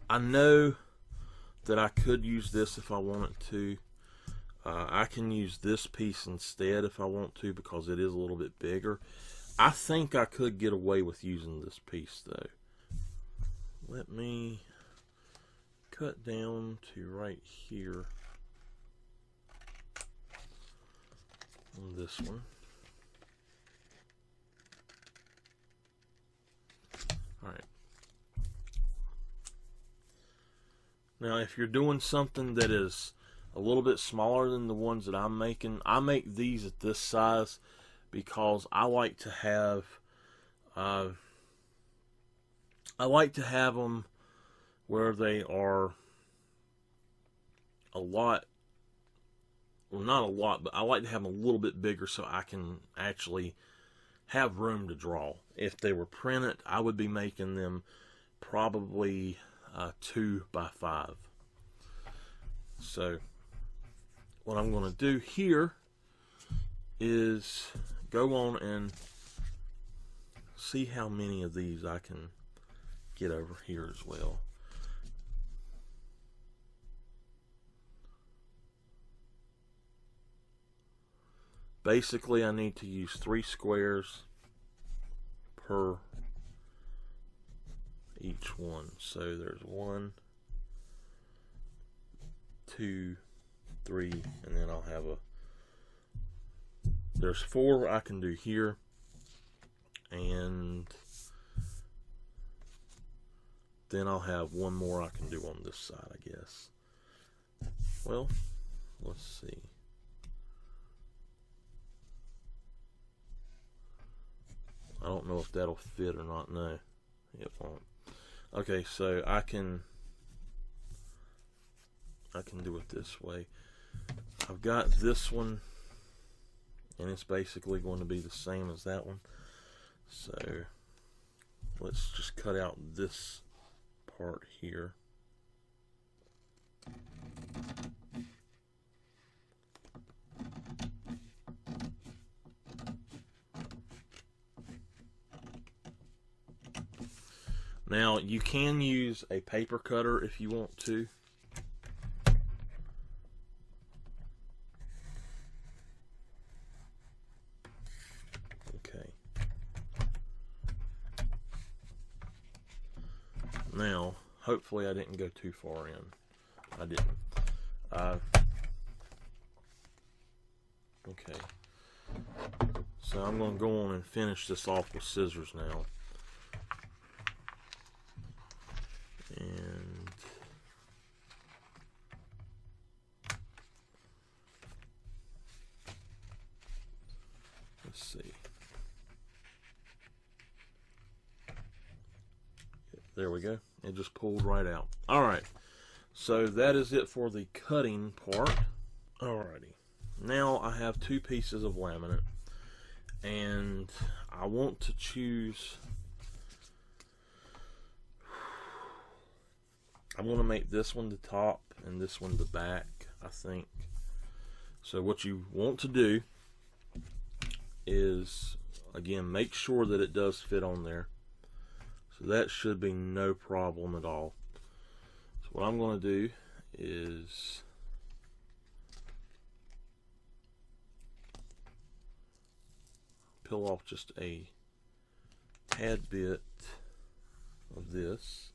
I know that I could use this if I wanted to. I can use this piece instead if I want to because it is a little bit bigger. I think I could get away with using this piece though. Let me cut down to right here on this one. Alright. Now if you're doing something that is a little bit smaller than the ones that I'm making, I make these at this size because I like to have them where they are a lot, well not a lot, but I like to have them a little bit bigger so I can actually have room to draw. If they were printed, I would be making them probably 2 by 5. So what I'm going to do here is go on and see how many of these I can get over here as well. Basically, I need to use 3 squares per each one. So there's 1, 2, 3, and then I'll have there's 4 I can do here, and then I'll have 1 more I can do on this side, I guess. Well, let's see. I don't know if that'll fit or not. No, it won't. Okay, so I can do it this way. I've got this one, and it's basically going to be the same as that one. So let's just cut out this part here. Now you can use a paper cutter if you want to. Okay. Now, hopefully I didn't go too far in. I didn't. Okay. So I'm going to go on and finish this off with scissors now. And let's see. There we go. It just pulled right out. Alright. So that is it for the cutting part. Alrighty. Now I have 2 pieces of laminate, and I want to choose. I'm going to make this one the top and this one the back, I think. So what you want to do is, again, make sure that it does fit on there. So that should be no problem at all. So what I'm going to do is peel off just a tad bit of this.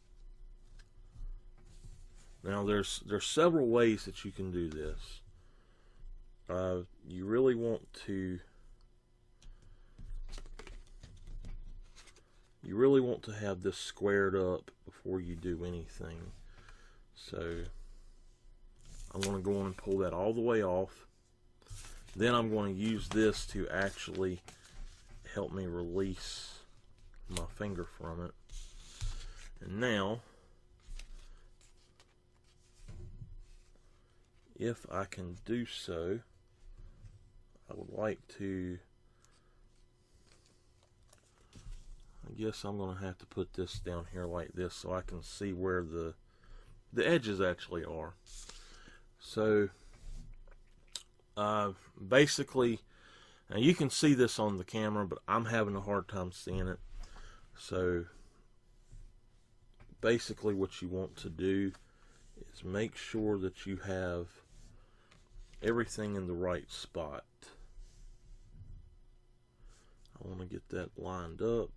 Now there's several ways that you can do this. You really want to have this squared up before you do anything. So I'm going to go on and pull that all the way off. Then I'm going to use this to actually help me release my finger from it. And now, if I can do so, I would like to, I guess I'm going to have to put this down here like this so I can see where the edges actually are. So basically, now you can see this on the camera, but I'm having a hard time seeing it. So basically what you want to do is make sure that you have everything in the right spot. I want to get that lined up.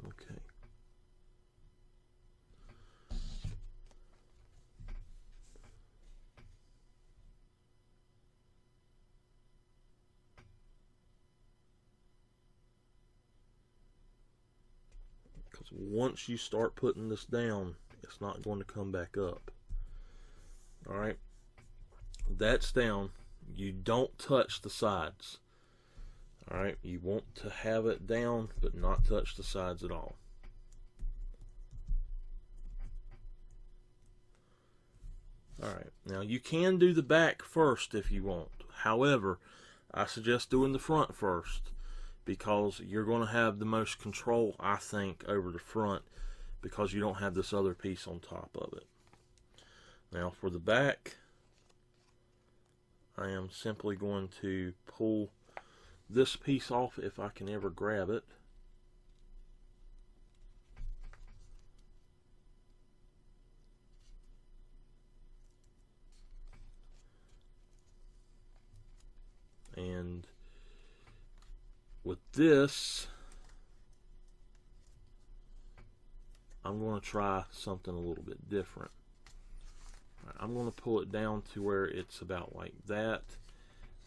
Okay. Because once you start putting this down, it's not going to come back up. Alright, that's down. You don't touch the sides. Alright, you want to have it down, but not touch the sides at all. Alright, now you can do the back first if you want. However, I suggest doing the front first, because you're going to have the most control, I think, over the front, because you don't have this other piece on top of it. Now for the back, I am simply going to pull this piece off if I can ever grab it. And with this, I'm going to try something a little bit different. I'm going to pull it down to where it's about like that,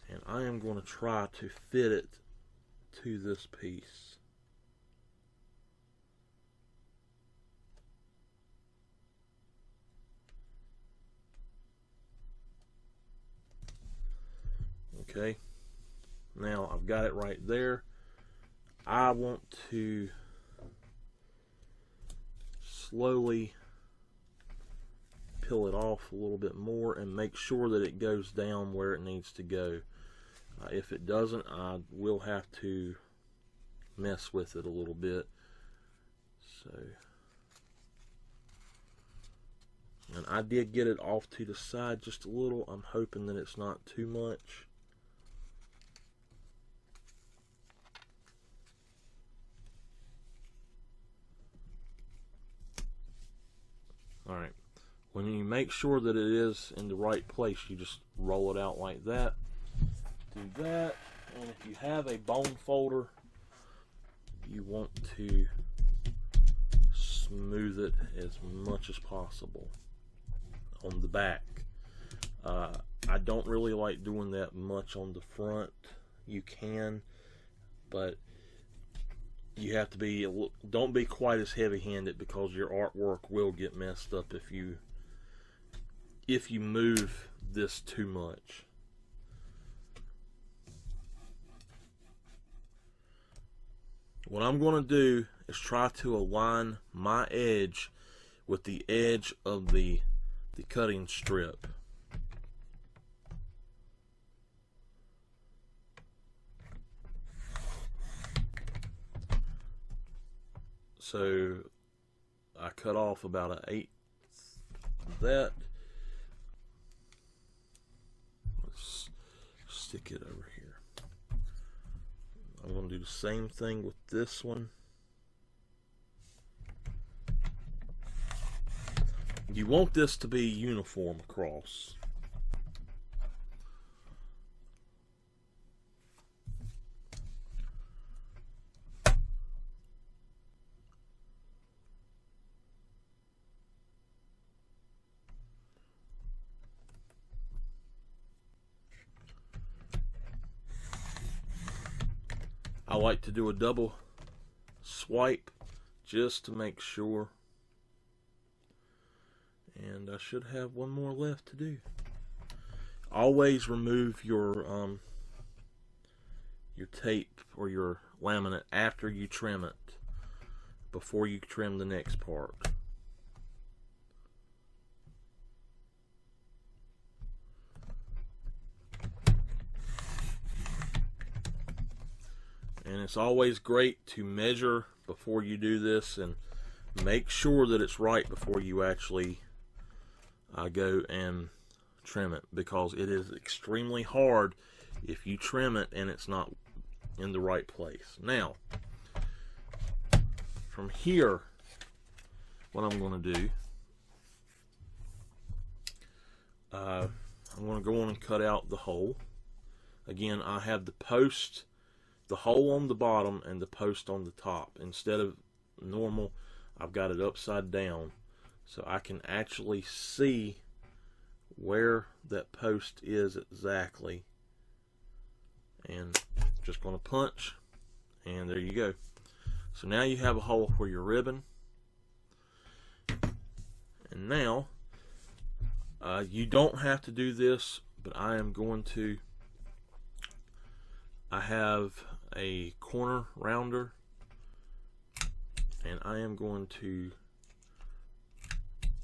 and I am going to try to fit it to this piece. Okay, now I've got it right there. I want to slowly peel it off a little bit more and make sure that it goes down where it needs to go. If it doesn't, I will have to mess with it a little bit. So, and I did get it off to the side just a little. I'm hoping that it's not too much. Alright, when you make sure that it is in the right place, you just roll it out like that. Do that, and if you have a bone folder, you want to smooth it as much as possible on the back. I don't really like doing that much on the front. You can, but you have to be, don't be quite as heavy-handed, because your artwork will get messed up if you move this too much. What I'm going to do is try to align my edge with the edge of the cutting strip. So I cut off about an 1/8 of that. Let's stick it over here. I'm going to do the same thing with this one. You want this to be uniform across. I like to do a double swipe just to make sure. And I should have one more left to do. Always remove your tape or your laminate after you trim it, before you trim the next part. And it's always great to measure before you do this and make sure that it's right before you actually go and trim it, because it is extremely hard if you trim it and it's not in the right place. Now, from here, what I'm going to do, I'm going to go on and cut out the hole. Again, I have the post, the hole on the bottom and the post on the top. Instead of normal, I've got it upside down so I can actually see where that post is exactly. And just going to punch, and there you go. So now you have a hole for your ribbon. And now you don't have to do this, but I am going to. I have a corner rounder, and I am going to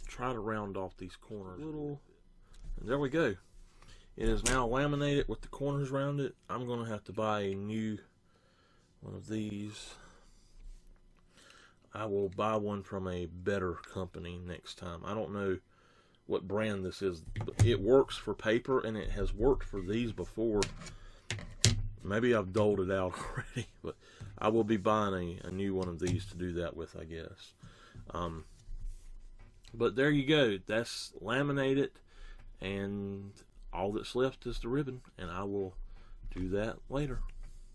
try to round off these corners a little. And there we go. It is now laminated with the corners rounded. I'm going to have to buy a new one of these. I will buy one from a better company next time. I don't know what brand this is, but it works for paper, and it has worked for these before. Maybe I've doled it out already, but I will be buying a new one of these to do that with, I guess. But there you go. That's laminated, and all that's left is the ribbon, and I will do that later.